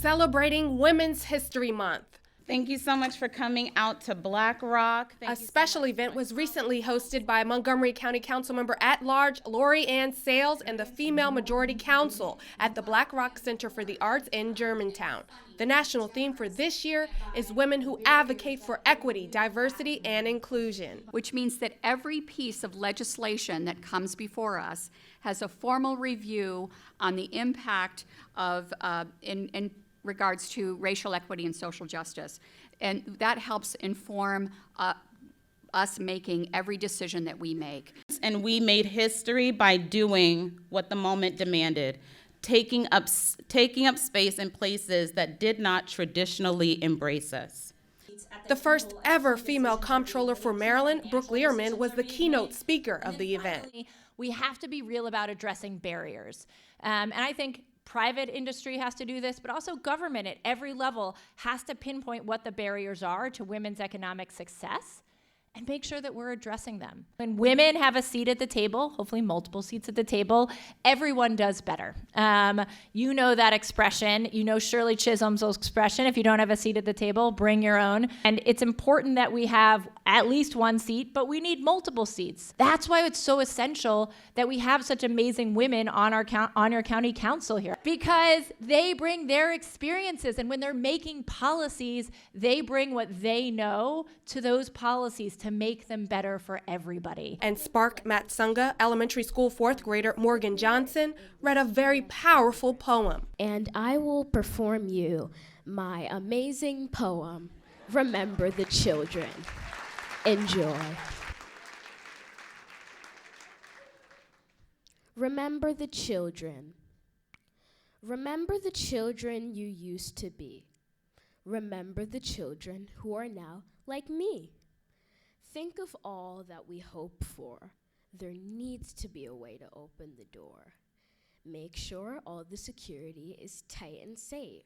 celebrating Women's History Month. Thank you so much for coming out to Black Rock. A special event was recently hosted by Montgomery County Council member at large Laurie-Anne Sales and the Female Majority Council at the Black Rock Center for the Arts in Germantown. The national theme for this year is Women Who Advocate for Equity, Diversity, and Inclusion. Which means that every piece of legislation that comes before us has a formal review on the impact of in regards to racial equity and social justice. And that helps inform us making every decision that we make. And we made history by doing what the moment demanded, taking up space in places that did not traditionally embrace us. The first ever female comptroller for Maryland, Brooke Learman, was the keynote speaker of the event. We have to be real about addressing barriers. And I think private industry has to do this, but also government at every level has to pinpoint what the barriers are to women's economic success and make sure that we're addressing them. When women have a seat at the table, hopefully multiple seats at the table, everyone does better. You know that expression. You know Shirley Chisholm's expression, if you don't have a seat at the table, bring your own. And it's important that we have at least one seat, but we need multiple seats. That's why it's so essential that we have such amazing women on our county council here, because they bring their experiences, and when they're making policies, they bring what they know to those policies to make them better for everybody. And Spark Matsunga Elementary School fourth grader Morgan Johnson read a very powerful poem. And I will perform you my amazing poem, Remember the Children. Enjoy. Remember the children. Remember the children you used to be. Remember the children who are now like me. Think of all that we hope for. There needs to be a way to open the door. Make sure all the security is tight and safe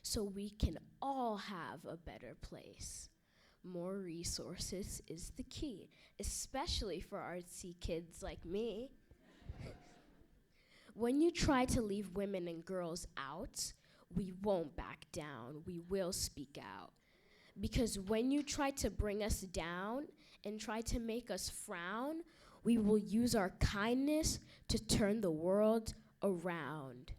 so we can all have a better place. More resources is the key, especially for artsy kids like me. When you try to leave women and girls out, we won't back down. We will speak out. Because when you try to bring us down and try to make us frown, we will use our kindness to turn the world around.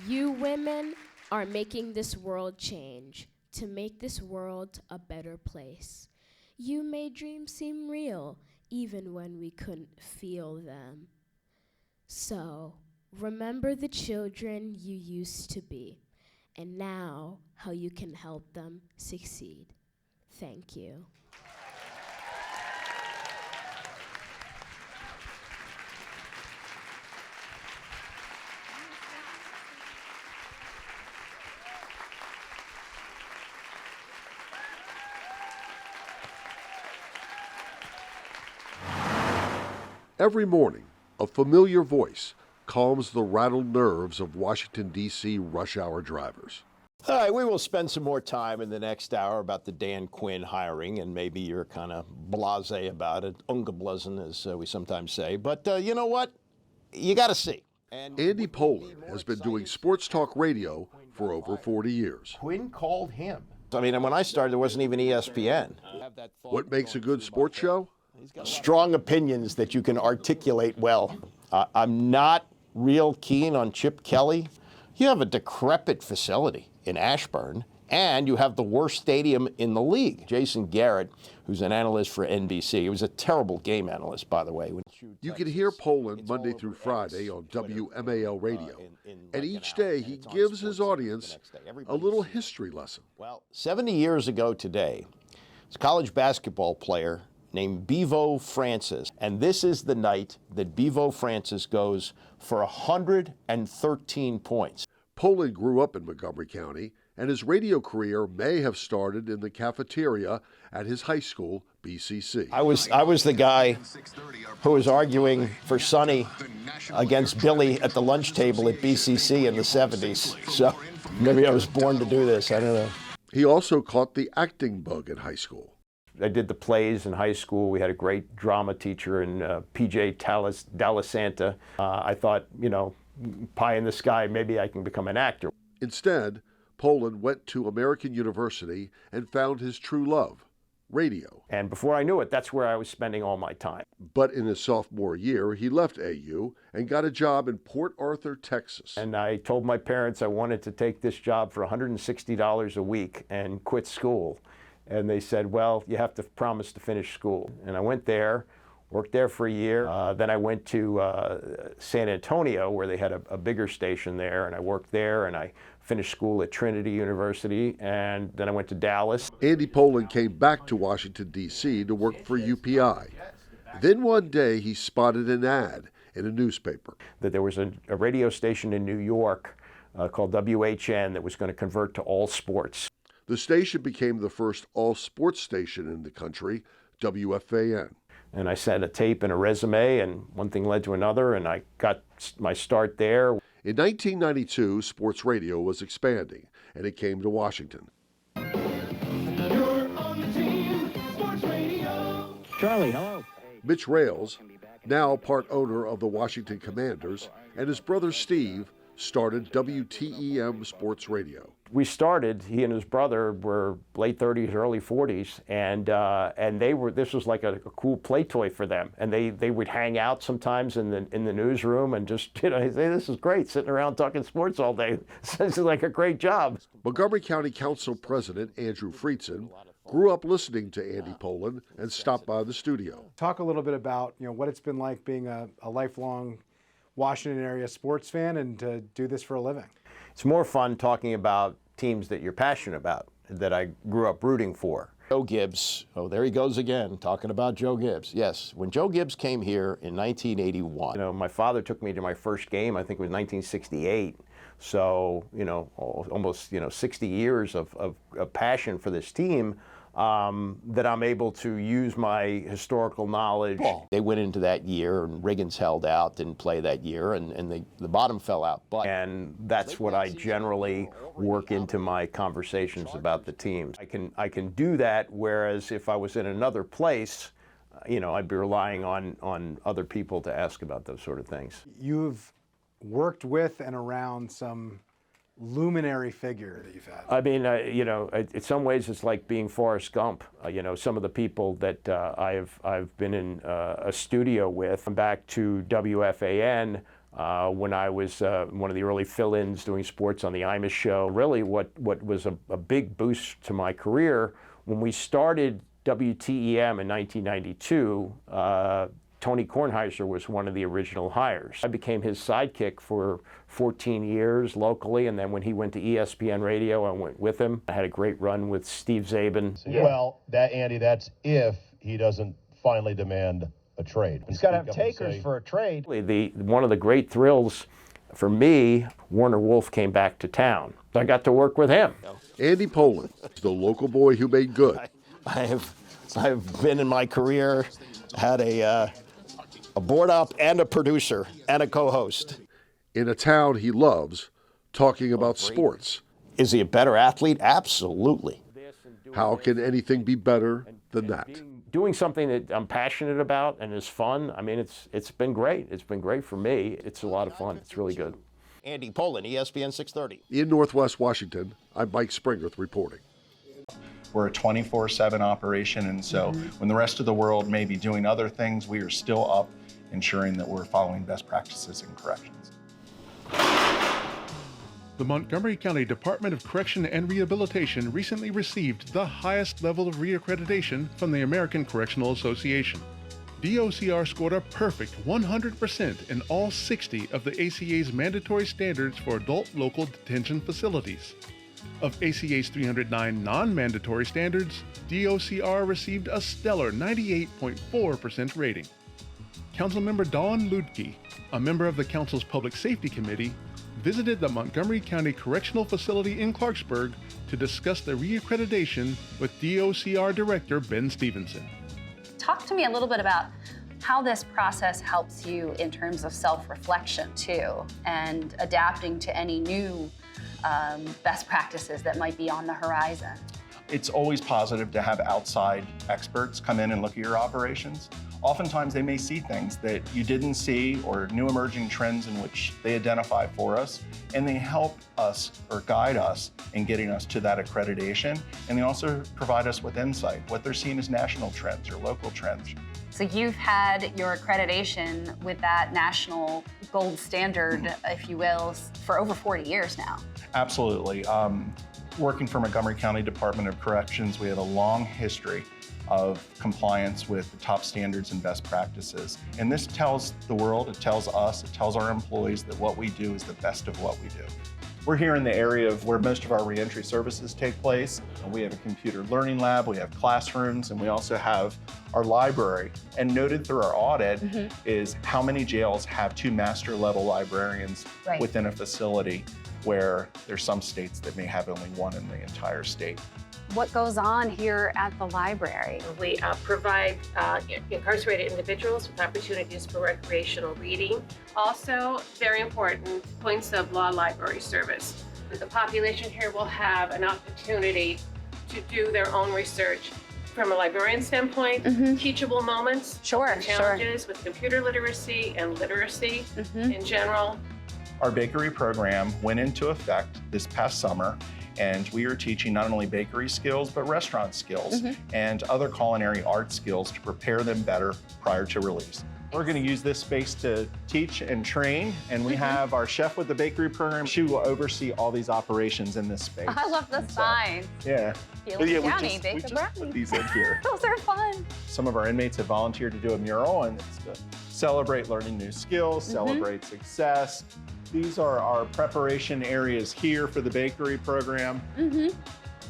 You women are making this world change to make this world a better place. You made dreams seem real even when we couldn't feel them. So, remember the children you used to be, and now how you can help them succeed. Thank you. Every morning, a familiar voice calms the rattled nerves of Washington, D.C. rush hour drivers. All right, we will spend some more time in the next hour about the Dan Quinn hiring, and maybe you're kind of blasé about it, ungeblasen, as we sometimes say. But you know what? You got to see. And Andy Pollin has been doing sports talk radio for over 40 years. Quinn called him. I mean, when I started, there wasn't even ESPN. What makes a good sports show? Strong opinions that you can articulate well. I'm not real keen on Chip Kelly. You have a decrepit facility in Ashburn, and you have the worst stadium in the league. Jason Garrett, who's an analyst for NBC, he was a terrible game analyst, by the way. You can hear Pollin Monday through Friday on WMAL radio, and each day he gives his audience a little history lesson. Well, 70 years ago today, this college basketball player named Bevo Francis, and this is the night that Bevo Francis goes for 113 points. Pollin grew up in Montgomery County, and his radio career may have started in the cafeteria at his high school, BCC. I was the guy who was arguing for Sonny against Billy at the lunch table at BCC in the 70s. So maybe I was born to do this, I don't know. He also caught the acting bug in high school. I did the plays in high school. We had a great drama teacher in P.J. D'Alessanta. I thought, you know, pie in the sky, maybe I can become an actor. Instead, Pollin went to American University and found his true love, radio. And before I knew it, that's where I was spending all my time. But in his sophomore year, he left AU and got a job in Port Arthur, Texas. And I told my parents I wanted to take this job for $160 a week and quit school. And they said, well, you have to promise to finish school. And I went there, worked there for a year. Then I went to San Antonio, where they had a bigger station there, and I worked there, and I finished school at Trinity University, and then I went to Dallas. Andy Pollin came back to Washington, D.C. to work for UPI. Then one day he spotted an ad in a newspaper. That there was a radio station in New York called WHN that was going to convert to all sports. The station became the first all-sports station in the country, WFAN. And I sent a tape and a resume, and one thing led to another, and I got my start there. In 1992, sports radio was expanding, and it came to Washington. You're on the team, sports radio. Charlie, hello. Mitch Rales, now part owner of the Washington Commanders, and his brother Steve started WTEM Sports Radio. We started, he and his brother were late 30s, early 40s, and they were, this was like a cool play toy for them. And they would hang out sometimes in the newsroom and just, you know, say, this is great, sitting around talking sports all day. This is like a great job. Montgomery County Council President Andrew Friedson grew up listening to Andy Pollin and stopped by the studio. Talk a little bit about, you know, what it's been like being a lifelong Washington area sports fan and to do this for a living. It's more fun talking about teams that you're passionate about, that I grew up rooting for. Joe Gibbs, oh, there he goes again, talking about Joe Gibbs. Yes, when Joe Gibbs came here in 1981, you know, my father took me to my first game, I think it was 1968. So, you know, almost, you know, 60 years of passion for this team. That I'm able to use my historical knowledge. They went into that year, and Riggins held out, didn't play that year, and the bottom fell out. And that's what I generally work into my conversations about the teams. I can do that, whereas if I was in another place, you know, I'd be relying on other people to ask about those sort of things. You've worked with and around some luminary figure that you've had. I mean, you know, in some ways it's like being Forrest Gump. You know, some of the people that I've been in a studio with. I'm back to WFAN when I was one of the early fill-ins doing sports on the Imus show. Really, what was a big boost to my career when we started WTEM in 1992. Tony Kornheiser was one of the original hires. I became his sidekick for 14 years locally, and then when he went to ESPN Radio, I went with him. I had a great run with Steve Zabin. Well, Andy, that's if he doesn't finally demand a trade. He's got to have takers for a trade. One of the great thrills for me, Warner Wolf came back to town. I got to work with him. Andy Pollin, the local boy who made good. I've been in my career, had a board op and a producer and a co-host. In a town he loves, talking about sports. Is he a better athlete? Absolutely. How can anything be better than that? Doing something that I'm passionate about and is fun, I mean, it's been great. It's been great for me. It's a lot of fun. It's really good. Andy Pollin, ESPN 630. In Northwest Washington, I'm Mike Springerth reporting. We're a 24/7 operation, and so when the rest of the world may be doing other things, we are still up ensuring that we're following best practices in corrections. The Montgomery County Department of Correction and Rehabilitation recently received the highest level of reaccreditation from the American Correctional Association. DOCR scored a perfect 100% in all 60 of the ACA's mandatory standards for adult local detention facilities. Of ACA's 309 non-mandatory standards, DOCR received a stellar 98.4% rating. Councilmember Dawn Ludke, a member of the Council's Public Safety Committee, visited the Montgomery County Correctional Facility in Clarksburg to discuss the reaccreditation with DOCR Director Ben Stevenson. Talk to me a little bit about how this process helps you in terms of self-reflection too, and adapting to any new best practices that might be on the horizon. It's always positive to have outside experts come in and look at your operations. Oftentimes they may see things that you didn't see or new emerging trends in which they identify for us, and they help us or guide us in getting us to that accreditation. And they also provide us with insight, what they're seeing as national trends or local trends. So you've had your accreditation with that national gold standard, if you will, for over 40 years now. Absolutely. Working for Montgomery County Department of Corrections, we have a long history of compliance with the top standards and best practices. And this tells the world, it tells us, it tells our employees that what we do is the best of what we do. We're here in the area of where most of our reentry services take place. We have a computer learning lab, we have classrooms, and we also have our library. And noted through our audit is how many jails have 2 master level librarians within a facility, where there's some states that may have only 1 in the entire state. What goes on here at the library? We provide incarcerated individuals with opportunities for recreational reading. Also, very important, points of law library service. The population here will have an opportunity to do their own research from a librarian standpoint, teachable moments, challenges with computer literacy and literacy in general. Our bakery program went into effect this past summer, and we are teaching not only bakery skills, but restaurant skills and other culinary art skills to prepare them better prior to release. We're going to use this space to teach and train, and we have our chef with the bakery program. She will oversee all these operations in this space. I love the signs. Yeah. County, we bake just a brownie. put these in here. Those are fun. Some of our inmates have volunteered to do a mural, and it's to celebrate learning new skills, celebrate success. These are our preparation areas here for the bakery program.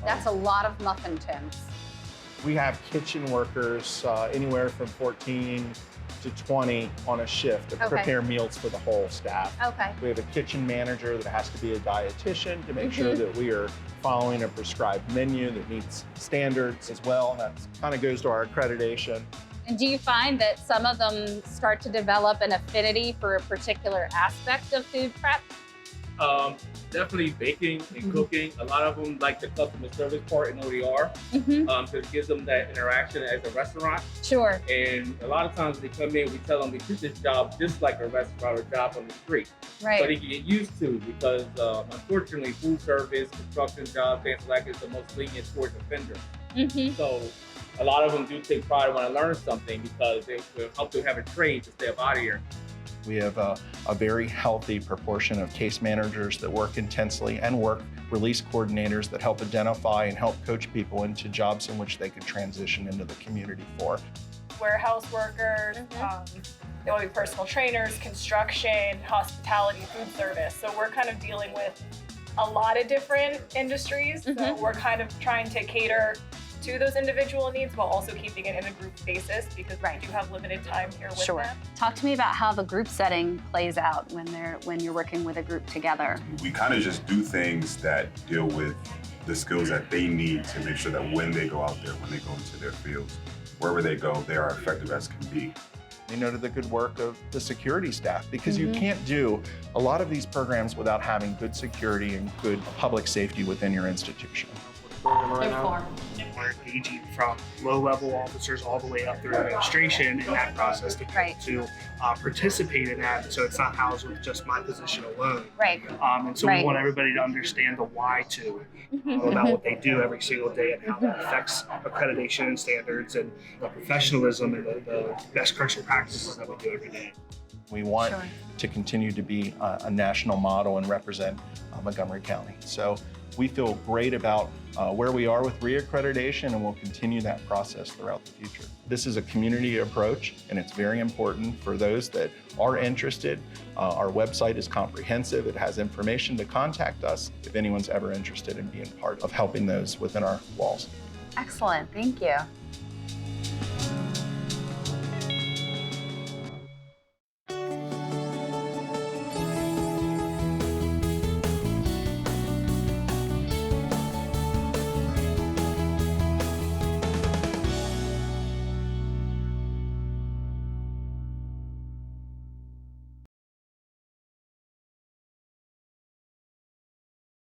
That's a lot of muffin tins. We have kitchen workers, anywhere from 14 to 20 on a shift to prepare meals for the whole staff. We have a kitchen manager that has to be a dietitian to make sure that we are following a prescribed menu that meets standards as well. And that kind of goes to our accreditation. And do you find that some of them start to develop an affinity for a particular aspect of food prep? Definitely baking and cooking. A lot of them like the customer service part and ODR, because it gives them that interaction as a restaurant. Sure. And a lot of times when they come in, we tell them they treat this job just like a restaurant or job on the street. Right. But they can get used to, because unfortunately, food service, construction jobs, things like that is the most lenient towards offenders. So a lot of them do take pride when I learn something, because they will help to have it trained to stay up out of here. We have a very healthy proportion of case managers that work intensely and work release coordinators that help identify and help coach people into jobs in which they could transition into the community for. Warehouse workers, there will be personal trainers, construction, hospitality, food service. So we're kind of dealing with a lot of different industries. So we're kind of trying to cater to those individual needs while also keeping it in a group basis, because we do have limited time here with them. Talk to me about how the group setting plays out when you're working with a group together. We kind of just do things that deal with the skills that they need to make sure that when they go out there, when they go into their fields, wherever they go, they are effective as can be. You noted the good work of the security staff, because you can't do a lot of these programs without having good security and good public safety within your institution. Right now, we're engaging from low-level officers all the way up through administration in that process to be able to participate in that, so it's not housed with just my position alone. And so we want everybody to understand the why to about what they do every single day and how that affects accreditation and standards and the professionalism and the best correctional practices that we do every day. We want to continue to be a national model and represent Montgomery County. So we feel great about where we are with reaccreditation, and we'll continue that process throughout the future. This is a community approach, and it's very important for those that are interested. Our website is comprehensive. It has information to contact us if anyone's ever interested in being part of helping those within our walls. Excellent, thank you.